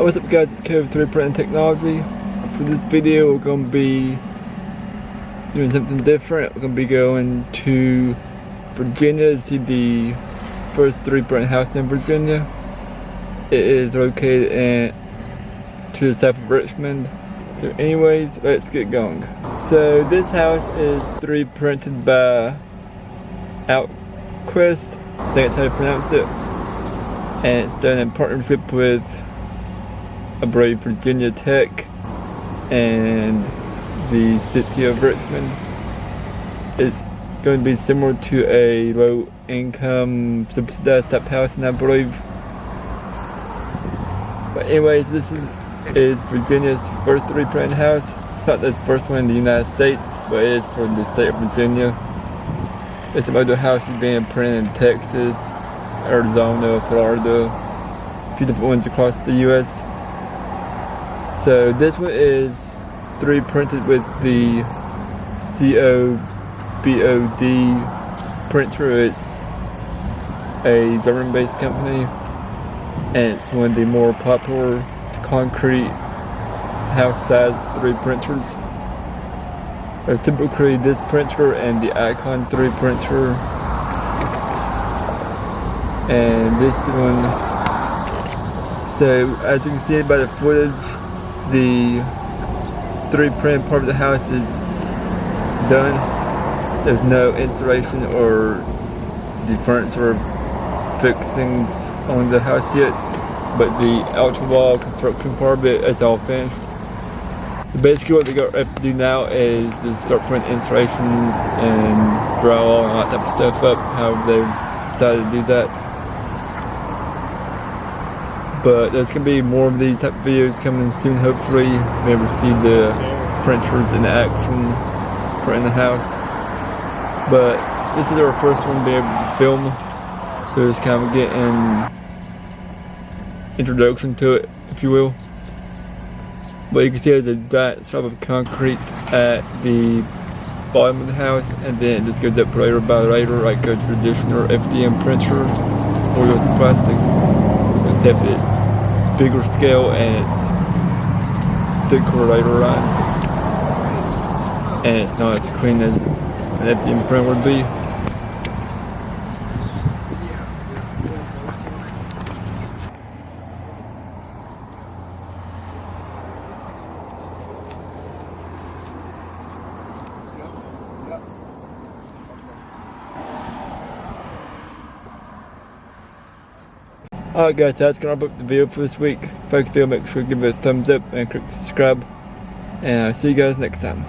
What's up guys, it's Kevin 3D Printing Technology. For this video we're going to be doing something different. We're going to be going to Virginia to see the first 3D printing house in Virginia. It is located to the south of Richmond. So anyways, let's get going. So this house is 3D printed by Outquest, I think that's how you pronounce it. And it's done in partnership with Virginia Tech and the city of Richmond. It's going to be similar to a low income subsidized type housing, I believe. But anyways, this is Virginia's first 3D printing house. It's not the first one in the United States, but it is for the state of Virginia. There's some other houses being printed in Texas, Arizona, Florida, a few different ones across the US. So this one is 3D printed with the COBOD printer. It's a German-based company, and it's one of the more popular concrete house-sized 3D printers. There's typically this printer and the Icon 3D printer, and this one. So as you can see by the footage, the 3D printed part of the house is done. There's no installation or the furniture fixings on the house yet, but the outer wall construction part of it is all finished. So basically what they have to do now is just start putting insulation and drywall and all that type of stuff up, how they've decided to do that. But there's going to be more of these type of videos coming soon, hopefully. Maybe we'll see the printers in action printing the house. But this is our first one to be able to film, so just kind of getting introduction to it, if you will. But you can see there's a giant slab of concrete at the bottom of the house, and then it just goes up layer by layer like a traditional FDM printer or with plastic. Except it's bigger scale and it's thicker later lines, and it's not as clean as an FDM print would be. Alright guys, that's gonna wrap up the video for this week. If you like the video, make sure to give it a thumbs up and click subscribe. And I'll see you guys next time.